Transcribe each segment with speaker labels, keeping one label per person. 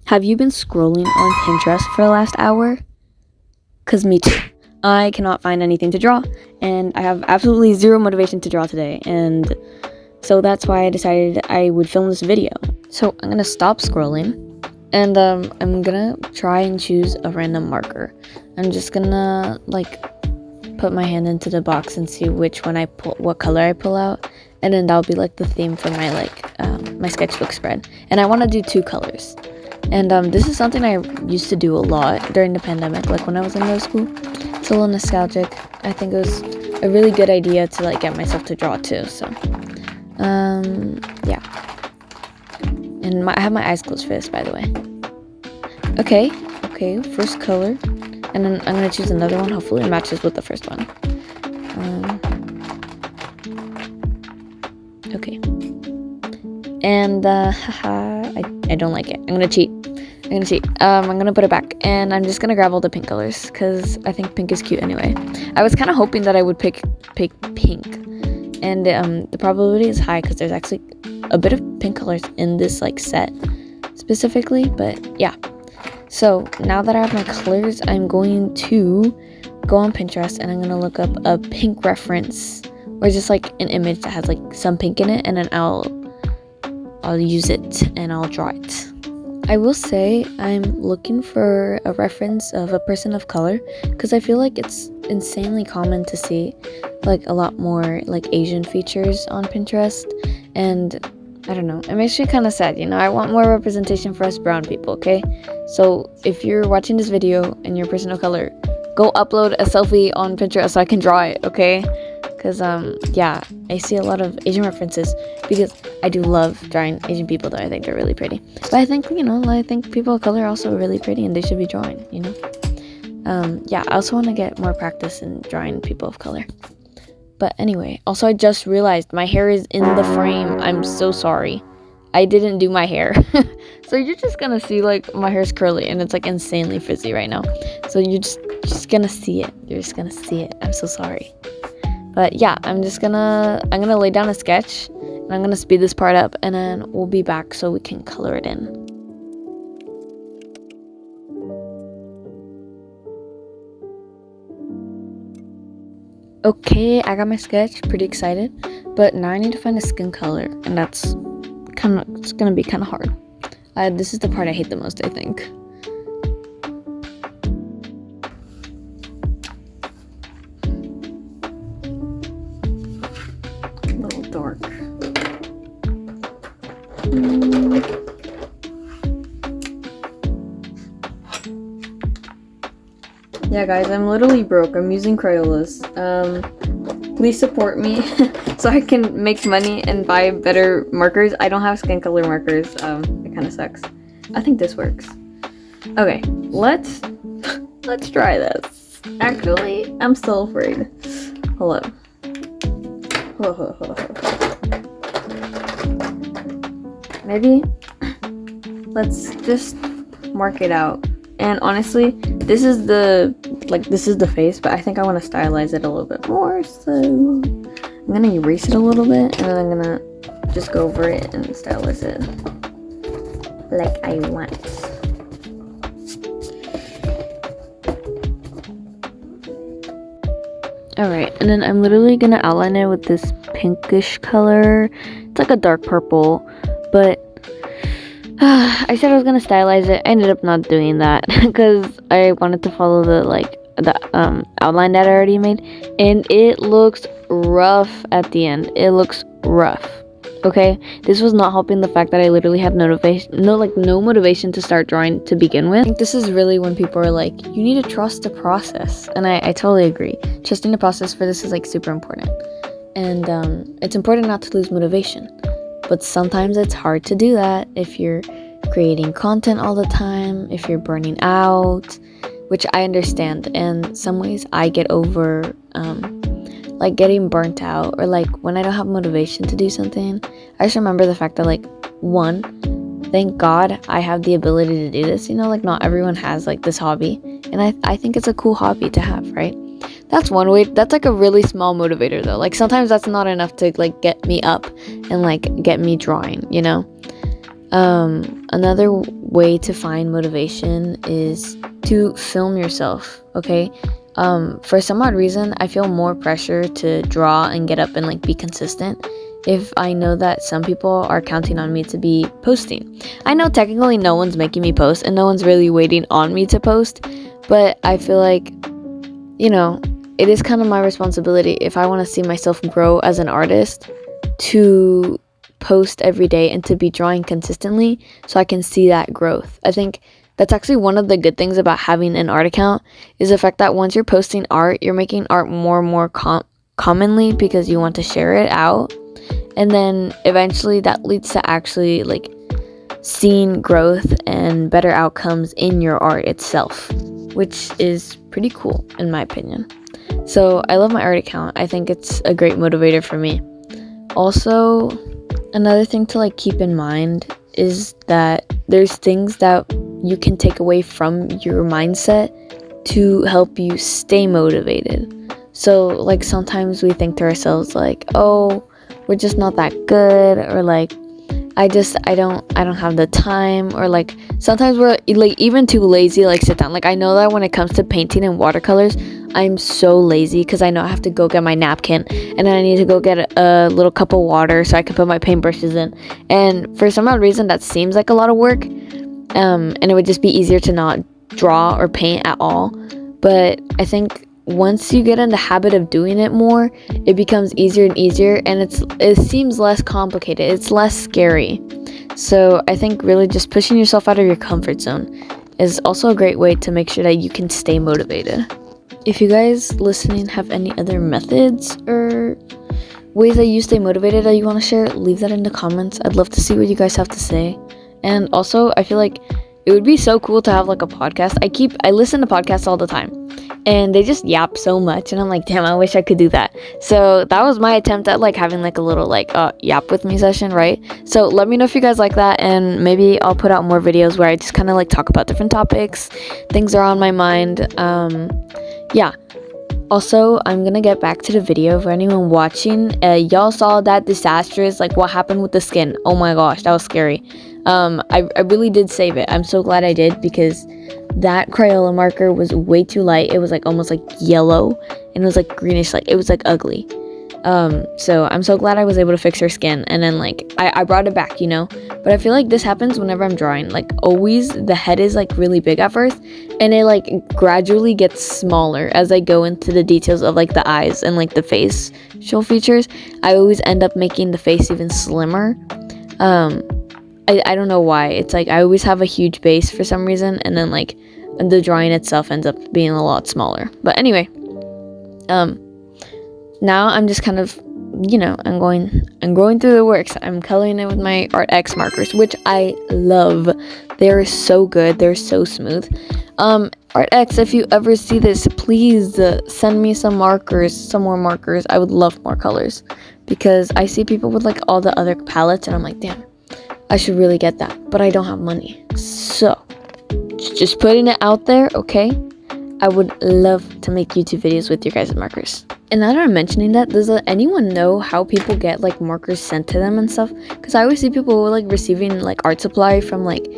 Speaker 1: Have you been scrolling on Pinterest for the last hour? Cause me too. I cannot find anything to draw, and I have absolutely zero motivation to draw today, and so that's why I decided I would film this video. So I'm gonna stop scrolling, and I'm gonna try and choose a random marker. I'm just gonna put my hand into the box and see which one what color I pull out, and then that'll be the theme for my my sketchbook spread. And I want to do 2 colors. And this is something I used to do a lot during the pandemic, when I was in middle school. It's a little nostalgic. I think it was a really good idea to get myself to draw too. So, yeah. And I have my eyes closed for this, by the way. Okay, first color, and then I'm gonna choose another one. Hopefully, it matches with the first one. Okay. And I don't like it. I'm gonna cheat. I'm gonna put it back, and I'm just gonna grab all the pink colors because I think pink is cute anyway. I was kind of hoping that I would pick pink, and the probability is high because there's actually a bit of pink colors in this set specifically. But yeah. So now that I have my colors, I'm going to go on Pinterest and I'm gonna look up a pink reference, or just an image that has some pink in it, and then I'll use it and I'll draw it. I will say I'm looking for a reference of a person of color because I feel it's insanely common to see a lot more Asian features on Pinterest, and I don't know, it makes me kind of sad, I want more representation for us brown people, okay? So if you're watching this video and you're a person of color, go upload a selfie on Pinterest so I can draw it, okay? Because yeah, I see a lot of Asian references because I do love drawing Asian people, though I think they're really pretty. But I think I think people of color are also really pretty and they should be drawing, yeah, I also want to get more practice in drawing people of color. But anyway, also I just realized my hair is in the frame. I'm so sorry, I didn't do my hair. So you're just gonna see my hair's curly and it's insanely frizzy right now, so you're just gonna see it. I'm so sorry. But yeah, I'm gonna lay down a sketch, and I'm gonna speed this part up, and then we'll be back so we can color it in. Okay, I got my sketch, pretty excited, but now I need to find a skin color, and it's gonna be kind of hard. This is the part I hate the most, I think. Dark. Yeah, guys, I'm literally broke. I'm using Crayolas. Please support me so I can make money and buy better markers. I don't have skin color markers. It kind of sucks. I think this works. Okay, let's try this. Actually, I'm still afraid. Hold up. Hold up. Maybe let's just mark it out. And honestly, this is the face, but I think I want to stylize it a little bit more, so I'm gonna erase it a little bit, and then I'm gonna just go over it and stylize it like I want. Alright, and then I'm literally gonna outline it with this pinkish color. It's a dark purple, but I said I was gonna stylize it. I ended up not doing that because I wanted to follow the outline that I already made, and it looks rough at the end. It looks rough. Okay, this was not helping the fact that I literally had no motivation to start drawing to begin with. I think this is really when people are you need to trust the process, and I totally agree. Trusting the process for this is super important, and it's important not to lose motivation. But sometimes it's hard to do that if you're creating content all the time, if you're burning out, which I understand. And some ways I get over getting burnt out, or when I don't have motivation to do something. I just remember the fact that one, thank God I have the ability to do this. Not everyone has this hobby, and I think it's a cool hobby to have, right? That's one way. That's a really small motivator though. Sometimes that's not enough to get me up and get me drawing, Another way to find motivation is to film yourself, okay? For some odd reason, I feel more pressure to draw and get up and like be consistent if I know that some people are counting on me to be posting. I know technically no one's making me post and no one's really waiting on me to post, but I feel like, it is kind of my responsibility if I want to see myself grow as an artist to post every day and to be drawing consistently so I can see that growth. I think that's actually one of the good things about having an art account is the fact that once you're posting art, you're making art more and more commonly because you want to share it out. And then eventually that leads to actually like seeing growth and better outcomes in your art itself, which is pretty cool in my opinion. So I love my art account. I think it's a great motivator for me. Also, another thing to like keep in mind is that there's things that you can take away from your mindset to help you stay motivated. So like sometimes we think to ourselves like, oh, we're just not that good, or like I don't have the time, or like sometimes we're like even too lazy to like sit down. Like I know that when it comes to painting and watercolors, I'm so lazy because I know I have to go get my napkin and then I need to go get a little cup of water so I can put my paintbrushes in. And for some odd reason, that seems like a lot of work. And it would just be easier to not draw or paint at all. But I think once you get in the habit of doing it more, it becomes easier and easier, and it seems less complicated. It's less scary. So I think really just pushing yourself out of your comfort zone is also a great way to make sure that you can stay motivated. If you guys listening have any other methods or ways that you stay motivated that you want to share, leave that in the comments. I'd love to see what you guys have to say. And also, I feel like it would be so cool to have like a podcast. I listen to podcasts all the time and they just yap so much and I'm like, damn, I wish I could do that. So that was my attempt at like having like a little like yap with me session, right? So let me know if you guys like that, and maybe I'll put out more videos where I just kind of like talk about different topics, things are on my mind. Yeah. Also, I'm gonna get back to the video for anyone watching. Y'all saw that disastrous, like what happened with the skin. Oh my gosh, that was scary. I really did save it. I'm so glad I did, because that Crayola marker was way too light. It was like almost like yellow, and it was like greenish, like it was like ugly. So I'm so glad I was able to fix her skin, and then like I brought it back, but I feel like this happens whenever I'm drawing. Like always the head is like really big at first, and it like gradually gets smaller as I go into the details of like the eyes and like the facial features. I always end up making the face even slimmer. I don't know why. It's like I always have a huge base for some reason, and then like the drawing itself ends up being a lot smaller. But anyway, now I'm just kind of, I'm going through the works. I'm coloring it with my Art X markers, which I love. They're so good. They're so smooth. Art X, if you ever see this, please send me some more markers. I would love more colors, because I see people with like all the other palettes and I'm like, damn, I should really get that, but I don't have money. So just putting it out there, okay? I would love to make YouTube videos with your guys' markers. And now that I'm mentioning that, does anyone know how people get like markers sent to them and stuff? Because I always see people like receiving like art supply from like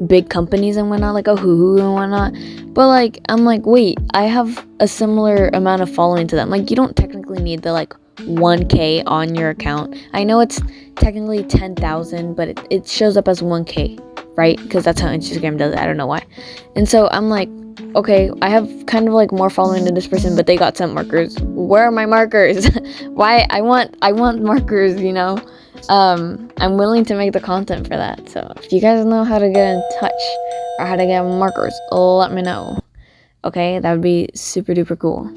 Speaker 1: big companies and whatnot, like Hoo and whatnot. But like I'm like, wait, I have a similar amount of following to them. Like you don't technically need the like 1K on your account. I know it's technically 10,000, but it shows up as 1K, right? Because that's how Instagram does it. I don't know why. And so I'm like, okay, I have kind of like more following than this person, but they got sent markers. Where are my markers? Why? I want markers, I'm willing to make the content for that. So if you guys know how to get in touch or how to get markers, let me know. Okay, that would be super duper cool.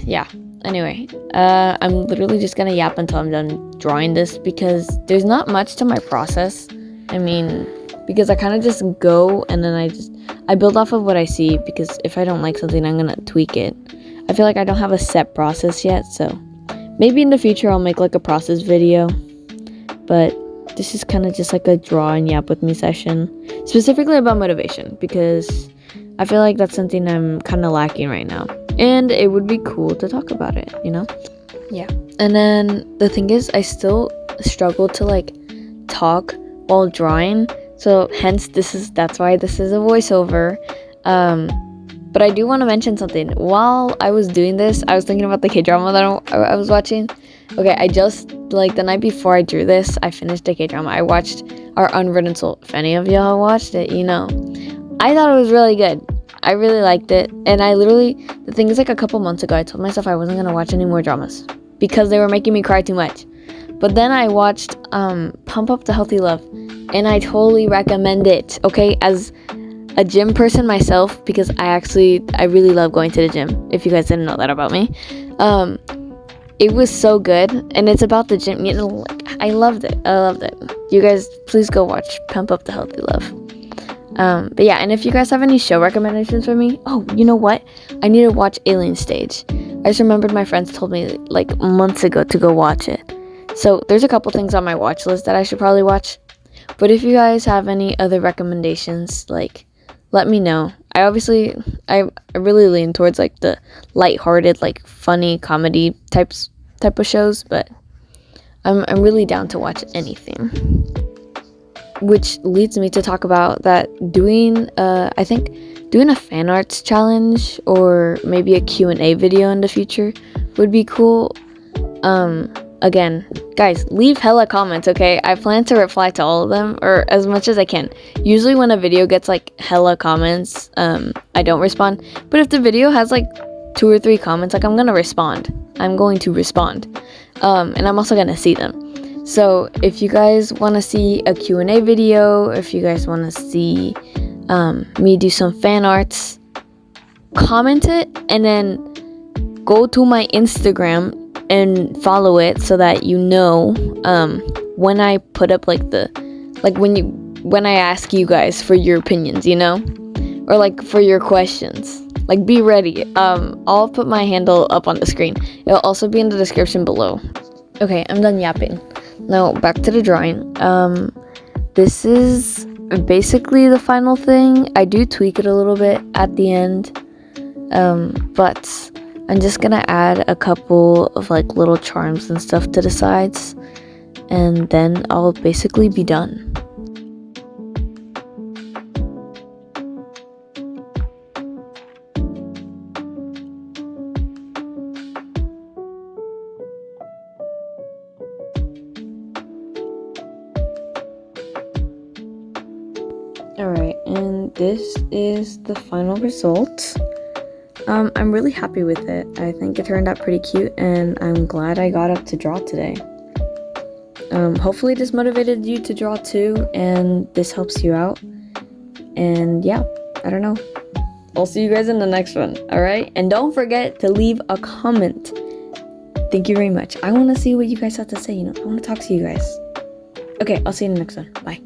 Speaker 1: Yeah. Anyway, I'm literally just gonna yap until I'm done drawing this, because there's not much to my process. I mean, because I kind of just go and then I build off of what I see, because if I don't like something, I'm gonna tweak it. I feel like I don't have a set process yet, so maybe in the future I'll make like a process video, but this is kind of just like a draw and yap with me session, specifically about motivation, because I feel like that's something I'm kind of lacking right now, and it would be cool to talk about it, Yeah. And then the thing is, I still struggle to like talk while drawing, so hence that's why this is a voiceover. But I do want to mention something. While I was doing this, I was thinking about the Kdrama that I was watching. Okay, I just, like, the night before I drew this, I finished a Kdrama. I watched Our Unwritten Soul. If any of y'all watched it, you know. I thought it was really good. I really liked it. And the thing is, like, a couple months ago, I told myself I wasn't going to watch any more dramas because they were making me cry too much. But then I watched Pump Up the Healthy Love, and I totally recommend it, okay? As a gym person myself, because I really love going to the gym, if you guys didn't know that about me. It was so good, and it's about the gym, you know, like, I loved it. You guys, please go watch Pump Up the Healthy Love. But yeah, and if you guys have any show recommendations for me, oh, you know what? I need to watch Alien Stage. I just remembered my friends told me, like, months ago to go watch it. So there's a couple things on my watch list that I should probably watch. But if you guys have any other recommendations, like, let me know. I really lean towards, like, the lighthearted, like, funny comedy type of shows, but I'm really down to watch anything. Which leads me to talk about that doing a fan arts challenge or maybe a Q&A video in the future would be cool. Again, guys, leave hella comments, okay? I plan to reply to all of them, or as much as I can. Usually when a video gets, like, hella comments, I don't respond. But if the video has, like, 2 or 3 comments, like, I'm going to respond. And I'm also going to see them. So if you guys want to see a Q&A video, if you guys want to see me do some fan arts, comment it, and then go to my Instagram and follow it so that you know when I put up, like, when I ask you guys for your opinions, you know, or, like, for your questions. Like, be ready. I'll put my handle up on the screen. It'll also be in the description below. Okay, I'm done yapping. Now back to the drawing. This is basically the final thing. I do tweak it a little bit at the end, but I'm just gonna add a couple of, like, little charms and stuff to the sides, and then I'll basically be done. Alright, and this is the final result. I'm really happy with it. I think it turned out pretty cute, and I'm glad I got up to draw today. Hopefully this motivated you to draw too, and this helps you out. And yeah, I don't know. I'll see you guys in the next one, alright? And don't forget to leave a comment. Thank you very much. I want to see what you guys have to say, you know. I want to talk to you guys. Okay, I'll see you in the next one. Bye.